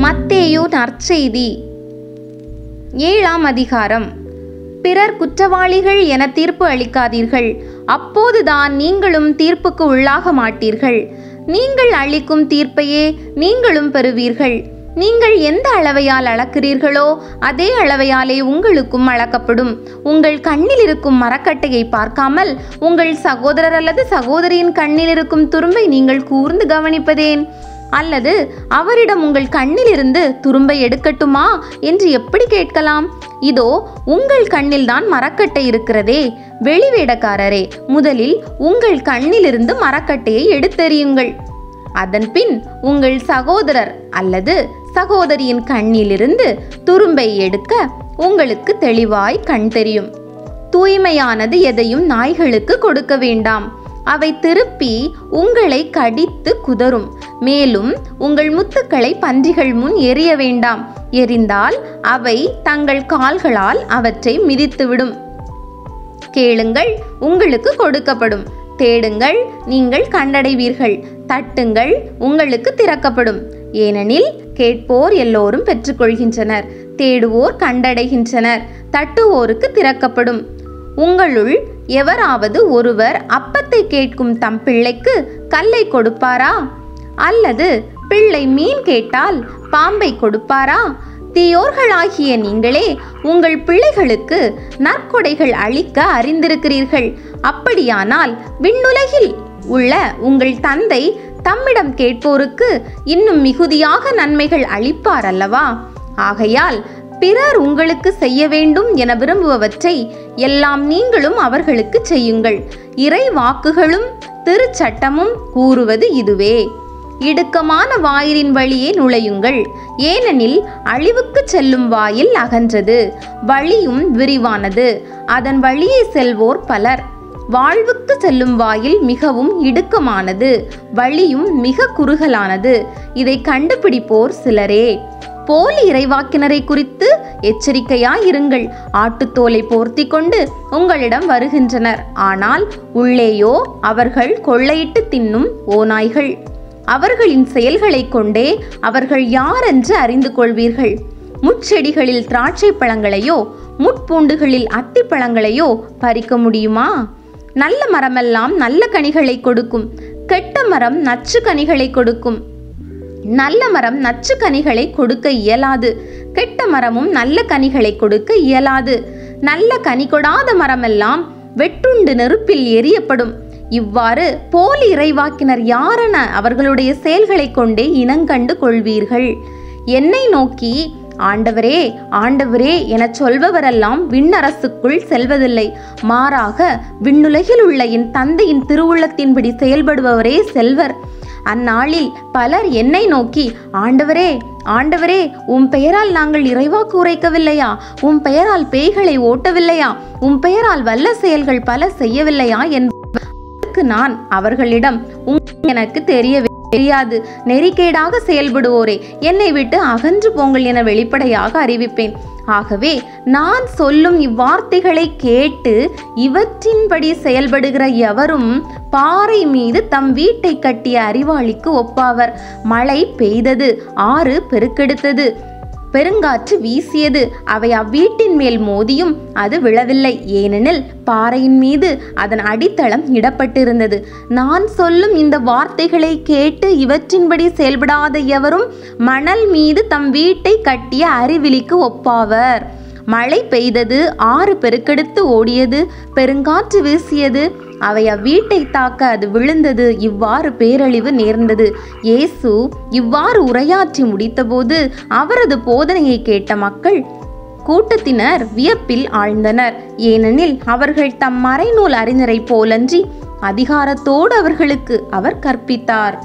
மத்தேயு நற்செய்தி 7ஆம் அதிகாரம். பிறர் குற்றவாளிகள் என தீர்ப்பு அளிக்காதீர்கள், அப்போதுதான் நீங்களும் தீர்ப்புக்கு உள்ளாக மாட்டீர்கள். நீங்கள் அளிக்கும் தீர்ப்பையே நீங்களும் பெறுவீர்கள். நீங்கள் எந்த அளவையால் அளக்கிறீர்களோ அதே அளவையாலே உங்களுக்கும் அளக்கப்படும். உங்கள் கண்ணில் இருக்கும் மரக்கட்டையை பார்க்காமல் உங்கள் சகோதரர் அல்லது சகோதரியின் கண்ணில் இருக்கும் துரும்பை நீங்கள் கூர்ந்து கவனிப்பதேன்? அல்லது அவரிடம் உங்கள் கண்ணிலிருந்து துரும்பை எடுக்கட்டுமா என்று எப்படி கேட்கலாம்? இதோ உங்கள் கண்ணில்தான் மரக்கட்டை இருக்கிறதே. வெளிவேடக்காரரே, முதலில் உங்கள் கண்ணிலிருந்து மரக்கட்டையை எடுத்தெறியுங்கள். அதன்பின் உங்கள் சகோதரர் அல்லது சகோதரியின் கண்ணிலிருந்து துரும்பை எடுக்க உங்களுக்கு தெளிவாய் கண் தெரியும். தூய்மையானது எதையும் நாய்களுக்கு கொடுக்க வேண்டாம், அவை திருப்பி உங்களை கடித்து குதறும். மேலும் உங்கள் முத்துக்களை பன்றிகள் முன் எறிய வேண்டாம், எறிந்தால் அவை தங்கள் கால்களால் அவற்றை மிதித்துவிடும். கேளுங்கள், உங்களுக்கு கொடுக்கப்படும். தேடுங்கள், நீங்கள் கண்டடைவீர்கள். தட்டுங்கள், உங்களுக்கு திறக்கப்படும். ஏனெனில் கேட்போர் எல்லோரும் பெற்றுக்கொள்கின்றனர், தேடுவோர் கண்டடைகின்றனர், தட்டுவோருக்கு திறக்கப்படும். உங்களுள் எவராவது ஒருவர் அப்பத்தை கேட்கும் தம் பிள்ளைக்கு கல்லை கொடுப்பாரா? அல்லது பிள்ளை மீன் கேட்டால் பாம்பை கொடுப்பாரா? தீயோர்களாகிய நீங்களே உங்கள் பிள்ளைகளுக்கு நற்கொடைகள் அளிக்க அறிந்திருக்கிறீர்கள். அப்படியானால் விண்ணுலகில் உள்ள உங்கள் தந்தை தம்மிடம் கேட்போருக்கு இன்னும் மிகுதியாக நன்மைகள் அளிப்பார் அல்லவா? ஆகையால் பிறர் உங்களுக்கு செய்ய வேண்டும் என விரும்புவவற்றை எல்லாம் நீங்களும் அவர்களுக்கு செய்யுங்கள். இறை வாக்குகளும் திருச்சட்டமும் கூறுவது இதுவே. இடுக்கமான வாயிலின் வழியே நுழையுங்கள், ஏனெனில் அழிவுக்கு செல்லும் வாயில் அகன்றது, வழியும் விரிவானது, அதன் வழியே செல்வோர் பலர். வாழ்வுக்கு செல்லும் வாயில் மிகவும் இடுக்கமானது, வழியும் மிக குறுகலானது, இதை கண்டுபிடிப்போர் சிலரே. போலி இறைவாக்கினரை குறித்து எச்சரிக்கையாயிருங்கள். ஆட்டுத்தோலை போர்த்தி கொண்டு உங்களிடம் வருகின்றனர், ஆனால் உள்ளேயோ அவர்கள் கொள்ளையிட்டு தின்னும் ஓநாய்கள். அவர்களின் செயல்களை கொண்டே அவர்கள் யாரென்று அறிந்து கொள்வீர்கள். முட்செடிகளில் திராட்சை பழங்களையோ முட்பூண்டுகளில் அத்திப்பழங்களையோ பறிக்க முடியுமா? நல்ல மரமெல்லாம் நல்ல கனிகளை கொடுக்கும், கெட்ட மரம் நச்சு கனிகளை கொடுக்கும். நல்ல மரம் நச்சு கனிகளை கொடுக்க இயலாது, கெட்ட மரமும் நல்ல கனிகளை கொடுக்க இயலாது. நல்ல கனி கொடாத மரமெல்லாம் வெட்டுண்டு நெருப்பில் எரியப்படும். இவ்வாறு போலி இறைவாக்கினர் யாரென அவர்களுடைய செயல்களை கொண்டே இனங்கண்டு கொள்வீர்கள். என்னை நோக்கி ஆண்டவரே ஆண்டவரே என சொல்பவரெல்லாம் விண்ணரசுக்குள் செல்வதில்லை, மாறாக விண்ணுலகில் உள்ள என் தந்தையின் திருவுள்ளத்தின்படி செயல்படுபவரே செல்வர். அந்நாளில் பலர் என்னை நோக்கி ஆண்டவரே ஆண்டவரே, உம் பெயரால் நாங்கள் இறைவாக்கு உரைக்கவில்லையா? உம் பெயரால் பேய்களை ஓட்டவில்லையா? உம் பெயரால் வல்ல செயல்கள் பல செய்யவில்லையா என்பதற்கு நான் அவர்களிடம் எனக்கு தெரியாது, நெறிக்கேடாக செயல்படுவோரே, என்னை விட்டு அகன்று போங்கள் என வெளிப்படையாக அறிவிப்பேன். ஆகவே நான் சொல்லும் இவ்வார்த்தைகளை கேட்டு இவற்றின்படி செயல்படுகிற எவரும் பாறை மீது தம் வீட்டை கட்டிய அறிவாளிக்கு ஒப்பாவர். மழை பெய்தது, ஆறு பெருக்கெடுத்தது, பெருங்காற்று வீசியது, அவை அவ்வீட்டின் மேல் மோதியும் அது விழவில்லை, ஏனெனில் பாறையின் மீது அதன் அடித்தளம் இடப்பட்டிருந்தது. நான் சொல்லும் இந்த வார்த்தைகளை கேட்டு இவற்றின்படி செயல்படாத எவரும் மணல் மீது தம் வீட்டை கட்டிய அறிவிலிக்கு ஒப்பாவர். மழை பெய்தது, ஆறு பெருக்கெடுத்து ஓடியது, பெருங்காற்று வீசியது, அவை அவ்வீட்டை தாக்க அது விழுந்தது, இவ்வாறு பேரழிவு நேர்ந்தது. இயேசு இவ்வாறு உரையாற்றி முடித்தபோது அவரது போதனையை கேட்ட மக்கள் கூட்டத்தினர் வியப்பில் ஆழ்ந்தனர். ஏனெனில் அவர்கள் தம் மறைநூல் அறிஞரை போலன்றி அதிகாரத்தோடு அவர்களுக்கு அவர் கற்பித்தார்.